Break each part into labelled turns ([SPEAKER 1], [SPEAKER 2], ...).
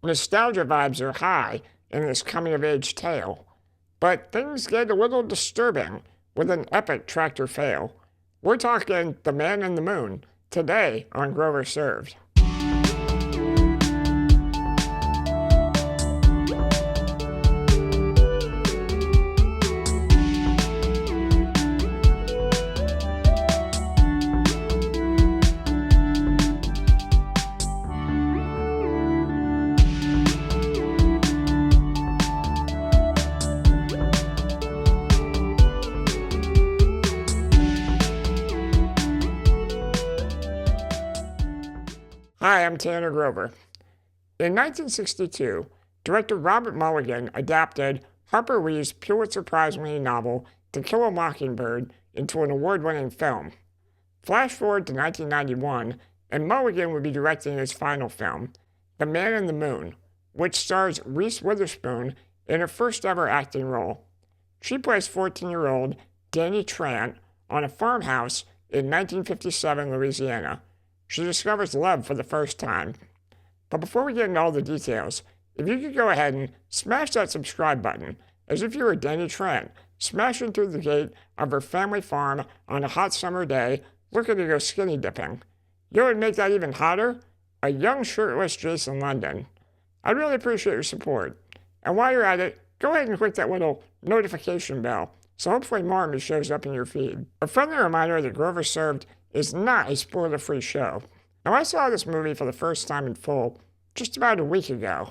[SPEAKER 1] Nostalgia vibes are high in this coming-of-age tale, but things get a little disturbing with an epic tractor fail. We're talking The Man in the Moon today on Grover Served. Hi, I'm Tanner Grover. In 1962, director Robert Mulligan adapted Harper Lee's Pulitzer Prize-winning novel To Kill a Mockingbird into an award-winning film. Flash forward to 1991, and Mulligan would be directing his final film, The Man in the Moon, which stars Reese Witherspoon in her first-ever acting role. She plays 14-year-old Danny Trant on a farmhouse in 1957 Louisiana. She discovers love for the first time. But before we get into all the details, if you could go ahead and smash that subscribe button, as if you were Danny Trant, smashing through the gate of her family farm on a hot summer day, looking to go skinny dipping. You know what would make that even hotter? A young shirtless Jason London. I'd really appreciate your support. And while you're at it, go ahead and click that little notification bell, so hopefully more of me shows up in your feed. A friendly reminder that Grover Served is not a spoiler-free show. Now, I saw this movie for the first time in full just about a week ago.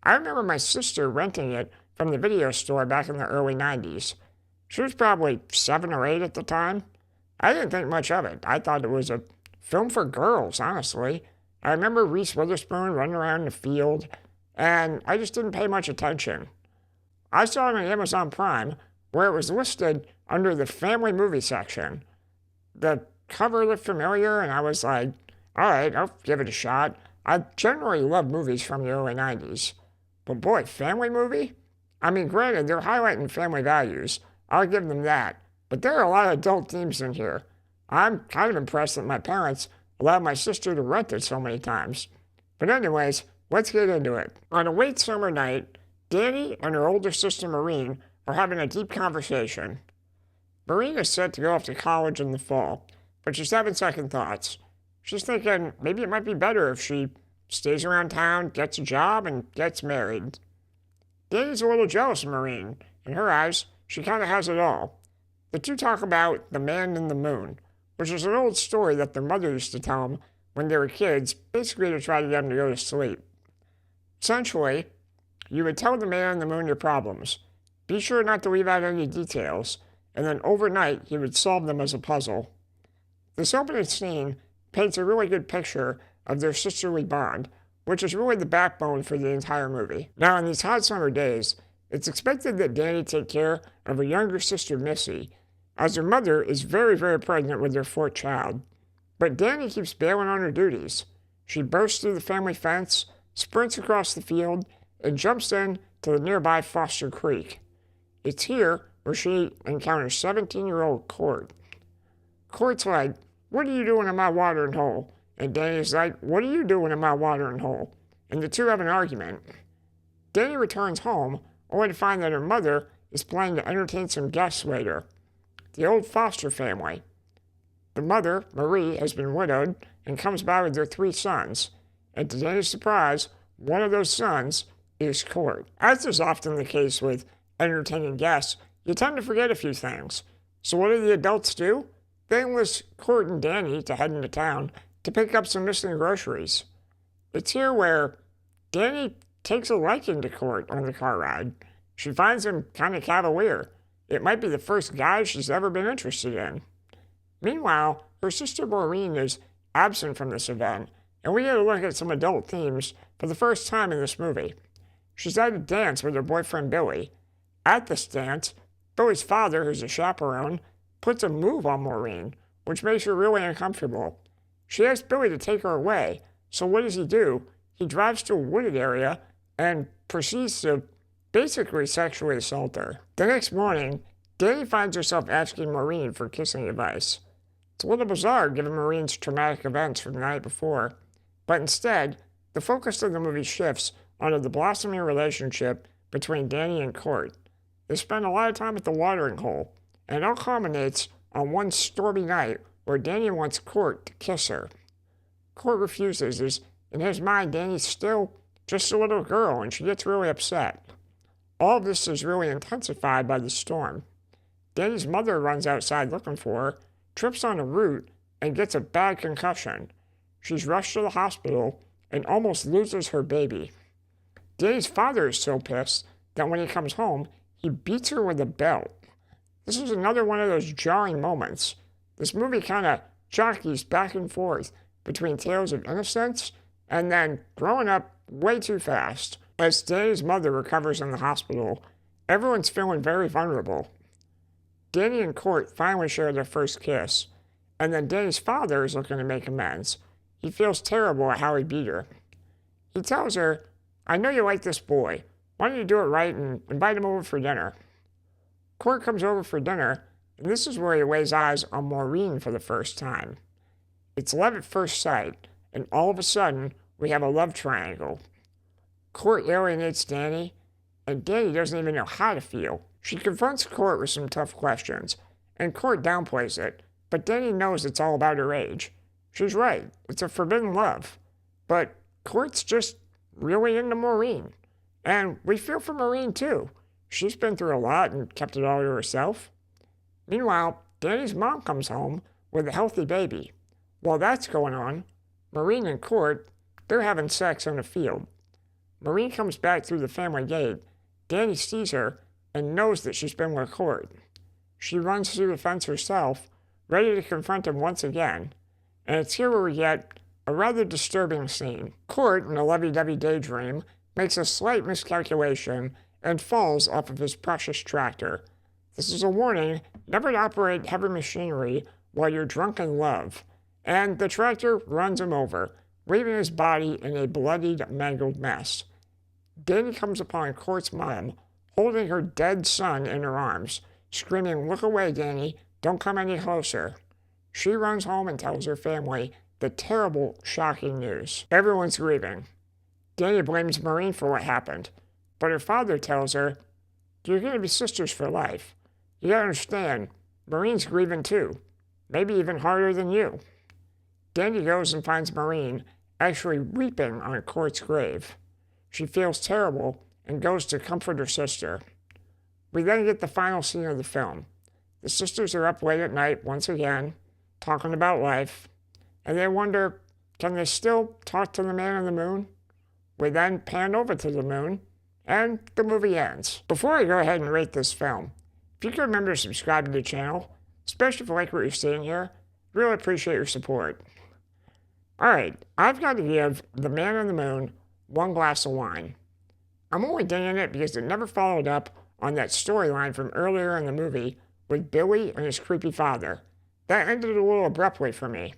[SPEAKER 1] I remember my sister renting it from the video store back in the early 90s. She was probably 7 or 8 at the time. I didn't think much of it. I thought it was a film for girls, honestly. I remember Reese Witherspoon running around in the field, and I just didn't pay much attention. I saw it on Amazon Prime, where it was listed under the family movie section. The cover looked familiar, and I was like, all right, I'll give it a shot. I generally love movies from the early 90s. But boy, family movie? I mean, granted, they're highlighting family values. I'll give them that. But there are a lot of adult themes in here. I'm kind of impressed that my parents allowed my sister to rent it so many times. But anyways, let's get into it. On a late summer night, Danny and her older sister Maureen are having a deep conversation. Maureen is set to go off to college in the fall, but she's having second thoughts. She's thinking maybe it might be better if she stays around town, gets a job, and gets married. Danny's a little jealous of Maureen. In her eyes, she kind of has it all. The two talk about The Man in the Moon, which is an old story that their mother used to tell them when they were kids, basically to try to get them to go to sleep. Essentially, you would tell the man in the moon your problems. Be sure not to leave out any details, and then overnight he would solve them as a puzzle. This opening scene paints a really good picture of their sisterly bond, which is really the backbone for the entire movie. Now, in these hot summer days, it's expected that Danny take care of her younger sister Missy, as her mother is very, very pregnant with their fourth child. But Danny keeps bailing on her duties. She bursts through the family fence, sprints across the field, and jumps in to the nearby Foster Creek. It's here where she encounters 17-year-old Court. Court's like, "What are you doing in my watering hole?" And Danny's like, "What are you doing in my watering hole?" And the two have an argument. Danny returns home, only to find that her mother is planning to entertain some guests later. The old Foster family. The mother, Marie, has been widowed and comes by with their 3 sons. And to Danny's surprise, one of those sons is Court. As is often the case with entertaining guests, you tend to forget a few things. So what do the adults do? They enlist Court and Danny to head into town to pick up some missing groceries. It's here where Danny takes a liking to Court on the car ride. She finds him kind of cavalier. It might be the first guy she's ever been interested in. Meanwhile, her sister Maureen is absent from this event, and we get a look at some adult themes for the first time in this movie. She's at a dance with her boyfriend Billy. At this dance, Billy's father, who's a chaperone, puts a move on Maureen, which makes her really uncomfortable. She asks Billy to take her away, so what does he do? He drives to a wooded area and proceeds to basically sexually assault her. The next morning, Danny finds herself asking Maureen for kissing advice. It's a little bizarre given Maureen's traumatic events from the night before, but instead, the focus of the movie shifts onto the blossoming relationship between Danny and Court. They spend a lot of time at the watering hole, and it all culminates on one stormy night where Danny wants Court to kiss her. Court refuses, as in his mind Danny's still just a little girl, and she gets really upset. All of this is really intensified by the storm. Danny's mother runs outside looking for her, trips on a root, and gets a bad concussion. She's rushed to the hospital and almost loses her baby. Danny's father is so pissed that when he comes home, he beats her with a belt. This is another one of those jarring moments. This movie kind of jockeys back and forth between tales of innocence and then growing up way too fast. As Danny's mother recovers in the hospital, everyone's feeling very vulnerable. Danny and Court finally share their first kiss, and then Danny's father is looking to make amends. He feels terrible at how he beat her. He tells her, "I know you like this boy. Why don't you do it right and invite him over for dinner?" Court comes over for dinner, and this is where he lays eyes on Maureen for the first time. It's love at first sight, and all of a sudden, we have a love triangle. Court alienates Danny, and Danny doesn't even know how to feel. She confronts Court with some tough questions, and Court downplays it, but Danny knows it's all about her age. She's right, it's a forbidden love. But Court's just really into Maureen. And we feel for Maureen too. She's been through a lot and kept it all to herself. Meanwhile, Danny's mom comes home with a healthy baby. While that's going on, Maureen and Court, they're having sex on a field. Maureen comes back through the family gate. Danny sees her and knows that she's been with Court. She runs through the fence herself, ready to confront him once again. And it's here where we get a rather disturbing scene. Court, in a lovey-dovey daydream, makes a slight miscalculation and falls off of his precious tractor. This is a warning never to operate heavy machinery while you're drunk in love. And the tractor runs him over, leaving his body in a bloodied, mangled mess. Danny comes upon Court's mom, holding her dead son in her arms, screaming, "Look away, Danny, don't come any closer." She runs home and tells her family the terrible, shocking news. Everyone's grieving. Danny blames Maureen for what happened, but her father tells her, "You're going to be sisters for life. You gotta understand, Maureen's grieving too, maybe even harder than you." Danny goes and finds Maureen actually weeping on Court's grave. She feels terrible and goes to comfort her sister. We then get the final scene of the film. The sisters are up late at night once again, talking about life, and they wonder, can they still talk to the man on the moon? We then pan over to the moon, and the movie ends. Before I go ahead and rate this film, if you could remember to subscribe to the channel, especially if you like what you're seeing here, really appreciate your support. Alright, I've got to give The Man on the Moon one glass of wine. I'm only dinging it because it never followed up on that storyline from earlier in the movie with Billy and his creepy father. That ended a little abruptly for me.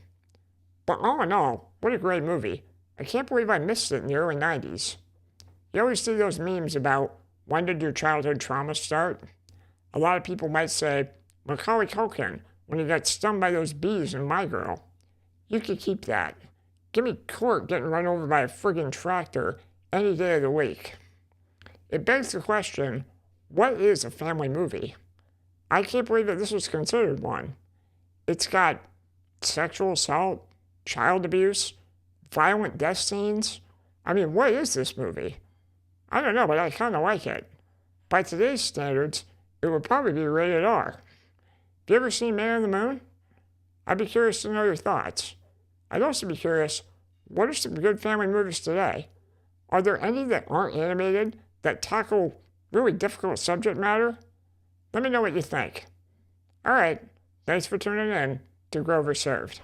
[SPEAKER 1] But all in all, what a great movie. I can't believe I missed it in the early 90s. You always see those memes about, when did your childhood trauma start? A lot of people might say, Macaulay Culkin, when he got stung by those bees in My Girl. You could keep that. Give me Court getting run over by a friggin' tractor any day of the week. It begs the question, what is a family movie? I can't believe that this was considered one. It's got sexual assault, child abuse, violent death scenes. I mean, what is this movie? I don't know, but I kind of like it. By today's standards, it would probably be rated R. Have you ever seen Man on the Moon? I'd be curious to know your thoughts. I'd also be curious, what are some good family movies today? Are there any that aren't animated that tackle really difficult subject matter? Let me know what you think. Alright, thanks for tuning in to Grover Served.